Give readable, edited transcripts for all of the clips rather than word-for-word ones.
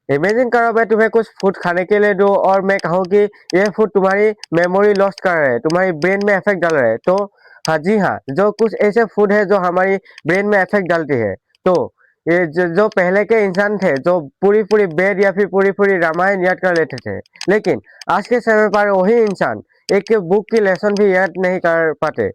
Imagine करो मैं तुम्हें कुछ फूड खाने के लिए दूं और मैं कहूँ कि ये फूड तुम्हारी मेमोरी लॉस्ट कर रहे हैं, तुम्हारी ब्रेन में इफेक्ट डाल रहे हैं। तो हाँ जी हाँ, जो कुछ ऐसे फूड है जो हमारी ब्रेन में इफेक्ट डालती है। तो ये जो पहले के इंसान थे जो पूरी पूरी वेद या फिर पूरी पूरी रामायण याद कर लेते थे, लेकिन आज के समय पर वही इंसान एक बुक की लेसन भी याद नहीं कर पाते।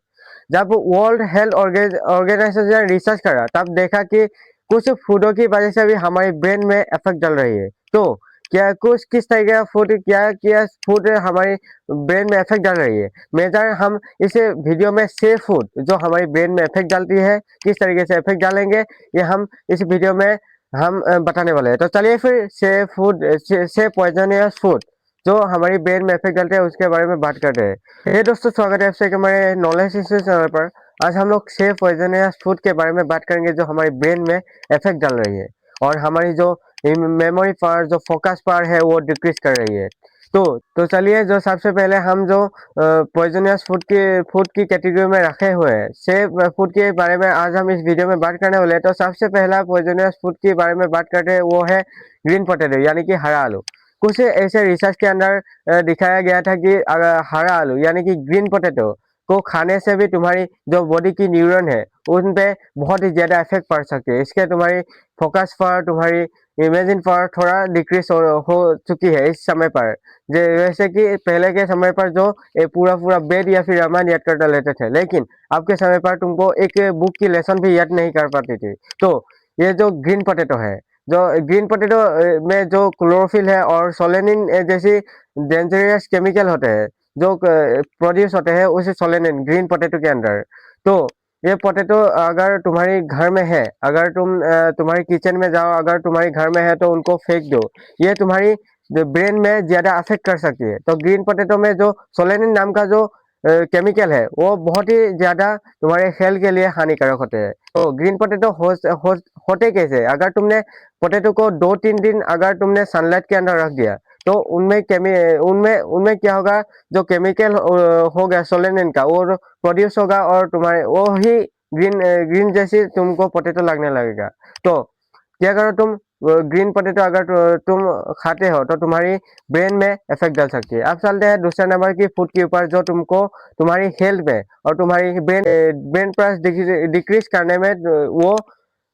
जब वर्ल्ड हेल्थ ऑर्गेनाइजेशन ने रिसर्च करा तब देखा कि कुछ फूडों की वजह से भी हमारी ब्रेन में इफेक्ट डाल रही है। तो क्या कुछ किस तरीके का फूड क्या फूड हमारी ब्रेन में इफेक्ट डाल रही है, मेजर हम इस वीडियो में से फूड जो हमारी ब्रेन में इफेक्ट डालती है किस तरीके से इफेक्ट डालेंगे, ये हम इस वीडियो में हम बताने वाले हैं। तो चलिए फिर से पॉइजनियस फूड जो हमारी ब्रेन में इफेक्ट डालते हैं उसके बारे में बात करते हैं। हे दोस्तों, स्वागत है आपसे हमारे नॉलेज चैनल पर। आज हम लोग सेफ पॉइजनस फूड के बारे में बात करेंगे जो हमारी ब्रेन में इफेक्ट डाल रही है और हमारी जो मेमोरी पावर जो फोकस पावर है वो डिक्रीज कर रही है। तो चलिए, जो सबसे पहले हम जो पॉइजनस फूड की कैटेगरी में रखे हुए हैं सेफ फूड के बारे में आज हम इस वीडियो में बात करने वाले हैं। तो सबसे पहला पॉइजनस फूड के बारे में बात करते हैं वो है ग्रीन पोटैटो यानी कि हरा आलू। कुछ ऐसे रिसर्च के अंदर दिखाया गया था कि हरा आलू यानी कि ग्रीन पोटैटो को खाने से भी तुम्हारी जो बॉडी की न्यूरॉन है उन पे बहुत ही ज्यादा इफेक्ट पड़ सकती है। इसके तुम्हारी फोकस पर, तुम्हारी इमेजिन पर थोड़ा डिक्रीज हो चुकी है इस समय पर। जैसे कि पहले के समय पर जो ये पूरा पूरा वेद या फिर रामायण याद कर लेते थे, लेकिन अब के समय पर तुमको एक बुक की लेसन भी याद नहीं कर पाती थी। तो ये जो ग्रीन पोटैटो है, जो ग्रीन पोटैटो में जो क्लोरोफिल है और सोलेनिन जैसी डेंजरस केमिकल होते हैं जो प्रोड्यूस होते हैं उस सोलेनिन ग्रीन पोटैटो के अंदर। तो ये पोटैटो अगर तुम्हारी घर में है, अगर तुम्हारी किचन में जाओ, अगर तुम्हारी घर में है तो उनको फेंक दो। ये तुम्हारी ब्रेन में ज्यादा अफेक्ट कर सकती है। तो ग्रीन पोटैटो में जो सोलेनिन नाम का जो केमिकल है वो बहुत ही ज्यादा तुम्हारे हेल्थ के लिए हानिकारक होते हैं। तो ग्रीन पोटैटो होते कैसे, अगर तुमने पोटैटो को 2-3 दिन अगर तुमने सनलाइट के अंदर रख दिया तो उनमें उनमें क्या होगा, जो केमिकल होगा सोलेनिन का वो प्रोड्यूस होगा और तुम्हारे वो ही ग्रीन जैसी तुमको पोटैटो लगने लगेगा। तो क्या करो तुम, ग्रीन पोटैटो अगर तुम खाते हो तो तुम्हारी ब्रेन में इफेक्ट डाल सकती है। अब चलते हैं दूसरे नंबर की फूड के ऊपर जो तुमको तुम्हारी हेल्थ में और तुम्हारी ब्रेन ब्रेन पर डिक्रीज करने में वो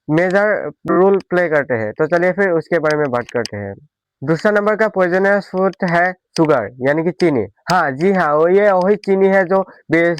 मेजर रोल प्ले करते हैं। तो चलिए फिर उसके बारे में बात करते हैं। दूसरा नंबर का पॉइजनस फूड है शुगर यानी कि चीनी। हाँ जी हाँ, वो ये वही चीनी है जो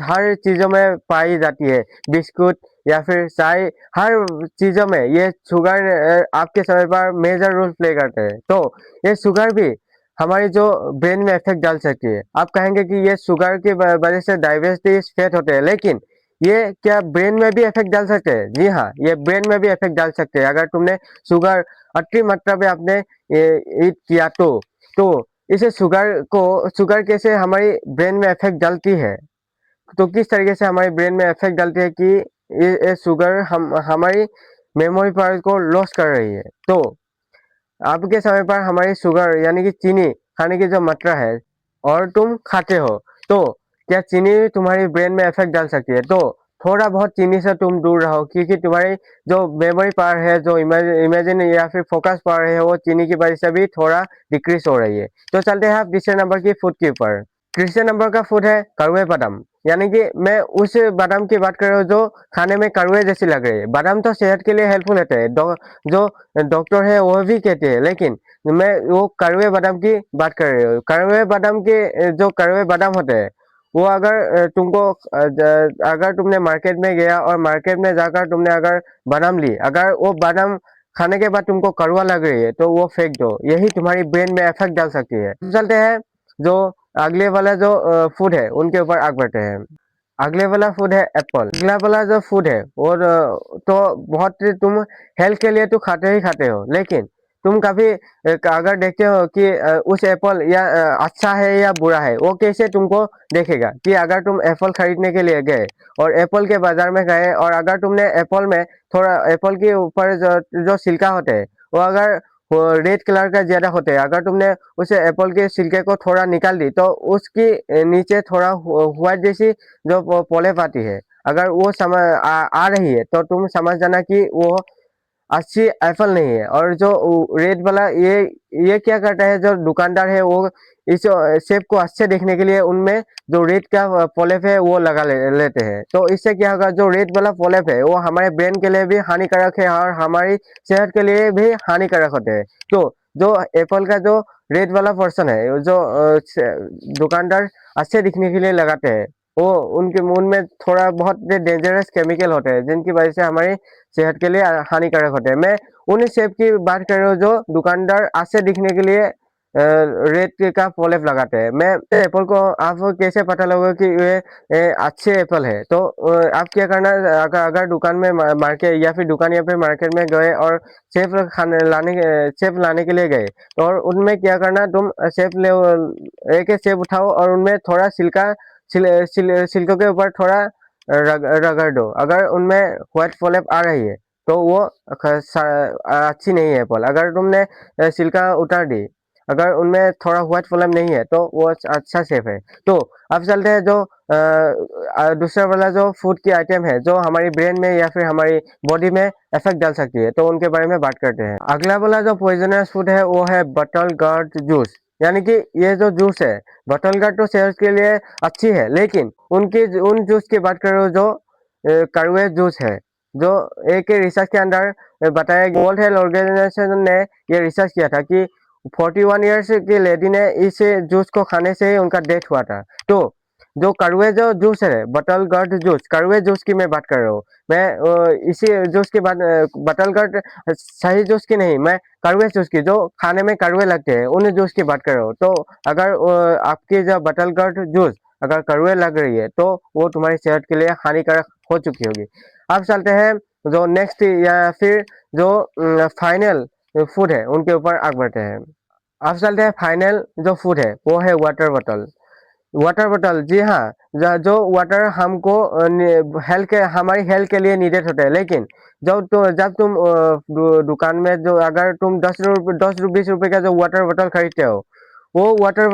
हर चीजों में पाई जाती है, बिस्कुट या फिर चाय, हर चीजों में ये शुगर आपके समय पर मेजर रोल प्ले करते हैं। तो ये शुगर भी हमारी जो ब्रेन में इफेक्ट डाल सकती है। आप कहेंगे कि ये शुगर की वजह से डायबिटीज फेट होते हैं, लेकिन ये क्या ब्रेन में भी इफेक्ट डाल सकते हैं? जी हाँ, ये ब्रेन में भी इफेक्ट डाल सकते हैं अगर तुमने शुगर अति मात्रा में आपने ईट किया तो इसे शुगर कैसे हमारी ब्रेन में इफेक्ट डालती है, तो किस तरीके से हमारी ब्रेन में इफेक्ट डालती है कि ये शुगर हम हमारी मेमोरी पावर को लॉस कर रही है। तो आपके समय पर हमारी शुगर यानी कि चीनी खाने की जो मात्रा है और तुम खाते हो, तो क्या चीनी तुम्हारी ब्रेन में इफेक्ट डाल सकती है? तो थोड़ा बहुत चीनी से तुम दूर रहो, क्योंकि तुम्हारी जो मेमोरी पावर है, जो इमेजिन या फिर फोकस पावर है, वो चीनी की वजह से भी थोड़ा डिक्रीज हो रही है। तो चलते हैं आप तीसरे नंबर की फूड के ऊपर। तीसरे नंबर का फूड है कड़वे बादाम। यानी कि मैं उस बादाम की बात कर रहा हूँ जो खाने में कड़वे जैसी लग रही है। बादाम तो सेहत के लिए हेल्पफुल होते हैं, जो डॉक्टर है वो भी कहते हैं, लेकिन मैं वो कड़वे बादाम की बात कर रही हूँ। कड़वे बादाम के जो कड़वे बादाम होते हैं वो अगर अगर तुमने मार्केट में गया और मार्केट में जाकर तुमने अगर बादाम ली, अगर वो बादाम खाने के बाद तुमको कड़वा लग रही है तो वो फेंक दो, यही तुम्हारी ब्रेन में इफेक्ट डाल सकती है। चलते हैं जो अगले वाला जो फूड है उनके ऊपर आग बढ़ते हैं। अगले वाला फूड है एप्पल। अगला वाला जो फूड है और तो बहुत तुम हेल्थ के लिए तो खाते ही खाते हो, लेकिन तुम कभी अगर देखते हो कि उस एप्पल या अच्छा है या बुरा है, वो कैसे तुमको देखेगा कि अगर तुम एप्पल खरीदने के लिए गए और एप्पल के बाजार में गए और अगर तुमने एप्पल में थोड़ा एप्पल के ऊपर जो छिलका होते हैं वो अगर रेड कलर का ज्यादा होते हैं, अगर तुमने उसे एप्पल के छिलके को थोड़ा निकाल दी तो उसकी नीचे थोड़ा व्हाइट जैसी जो पॉलिप आती है, अगर वो आ रही है तो तुम समझ जाना कि वो अच्छी एप्पल नहीं है। और जो रेड वाला ये क्या करता है, जो दुकानदार है वो इस सेब को अच्छे दिखने के लिए उनमें जो रेड का पॉलिप है वो लगा लेते हैं। तो इससे क्या होगा, जो रेड वाला पॉलिप है वो हमारे ब्रेन के लिए भी हानिकारक है और हमारी सेहत के लिए भी हानिकारक होते हैं। तो जो एप्पल का जो रेड वाला पर्सन है, जो दुकानदार अच्छे दिखने के लिए लगाते हैं, वो उनके मुंह में थोड़ा बहुत डेंजरस केमिकल होते हैं जिनकी वजह से हमारी सेहत के लिए हानिकारक होते हैं। मैं उन सेब की बात कर रहा हूँ जो दुकानदार अच्छे दिखने के लिए रेड का पॉलिप लगाते हैं। मैं एप्पल को आपको कैसे पता लगेगा कि ये अच्छे एप्पल है, तो आप क्या करना, अगर दुकान में मार्केट या फिर दुकान या फिर मार्केट में गए और सेब लाने के लिए गए, तो और उनमें क्या करना, तुम एक सेब उठाओ और उनमें थोड़ा छिलकों के ऊपर थोड़ा रगड़ दो। अगर उनमें व्हाइट पॉलिप आ रही है तो वो अच्छी नहीं है एप्पल। अगर तुमने छिलका उतार दी, अगर उनमें थोड़ा व्हाइट पॉलिप नहीं है तो वो अच्छा सेब है। तो अब चलते हैं जो दूसरा वाला जो फूड की आइटम है जो हमारी ब्रेन में या फिर हमारी बॉडी में इफेक्ट डाल सकती है, तो उनके बारे में बात करते हैं। अगला वाला जो पॉइजनस फूड है वो है बटल गार्ड जूस। यानी कि ये जो जूस है, बटल गार्ड तो सेहत के लिए अच्छी है, लेकिन उन जूस की बात करो जो कड़वे जूस है, जो एक रिसर्च के अंदर बताया, वर्ल्ड हेल्थ ऑर्गेनाइजेशन ने ये रिसर्च किया था कि 41 ईयर्स की लेडी ने इस जूस को खाने से ही उनका डेथ हुआ था। तो जो कड़वे जो जूस है, बटल गर्ड जूस, कड़वे जूस की मैं बात कर रहा हूँ। मैं इसी जूस की बात, बटल गर्ड सही जूस की नहीं, मैं कड़वे जूस की, जो खाने में कड़वे लगते हैं, उन जूस की बात कर रहा हूँ। तो अगर आपकी जो बटल गर्ड जूस अगर कड़वे लग रही है तो वो तुम्हारी सेहत के लिए हानिकारक हो चुकी होगी। अब चलते हैं जो नेक्स्ट या फिर जो फाइनल फूड है उनके ऊपर आगे बढ़ते हैं। अब चलते हैं फाइनल जो फूड है वो है वाटर बॉटल। वाटर बॉटल, जी हाँ, जो वाटर हमको हेल्थ के हमारी हेल्थ के लिए नीडेड होता है, लेकिन जब तुम दुकान में जो अगर तुम 10 20 रुपए का जो वाटर बॉटल खरीदते हो, वो वाटर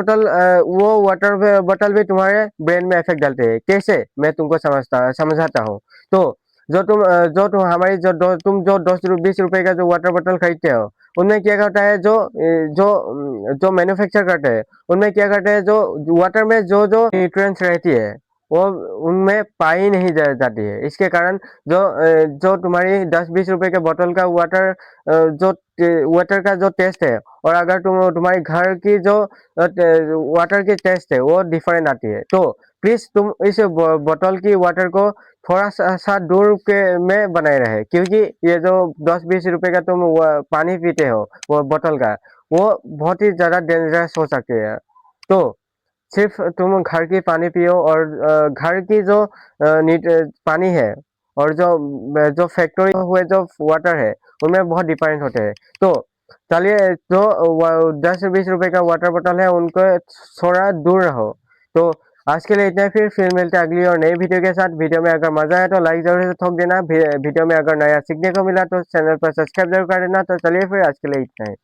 बॉटल भी तुम्हारे ब्रेन में इफेक्ट डालते हैं। कैसे, मैं तुमको समझाता हूँ। तो जो तुम हमारी तुम जो 10 20 रुपए का जो वाटर बॉटल खरीदते हो, उनमें क्या करता है, जो मैन्युफैक्चर करते हैं, उनमें क्या करते हैं, जो वाटर में जो जो न्यूट्रिएंट्स रहती है वो उनमें पाई नहीं जाती है। इसके कारण जो तुम्हारी 10 20 रुपए के बोतल का जो वाटर का जो टेस्ट है, और अगर तुम्हारी घर की जो वाटर की टेस्ट है वो डिफरेंट आती है। तो प्लीज तुम इस बोतल की वाटर को थोड़ा सा दूर के में बनाए रहे, क्योंकि ये जो 10 20 रुपए का तुम पानी पीते हो वो बोतल का, वो बहुत ही ज्यादा डेंजरस हो सकती है। तो सिर्फ तुम घर की पानी पियो, और घर की जो पानी है, और जो फैक्ट्री हुए जो वाटर है, उनमें बहुत डिफरेंट होते हैं। तो चलिए, जो 10 20 रुपए का वाटर बॉटल है उनको थोड़ा दूर रहो। तो आज के लिए इतना ही, फिर मिलते हैं अगली और नई वीडियो के साथ। वीडियो में अगर मजा आया तो लाइक जरूर से ठोक देना। वीडियो में अगर नया सीखने को मिला तो चैनल पर सब्सक्राइब जरूर कर देना। तो चलिए फिर आज के लिए इतना ही।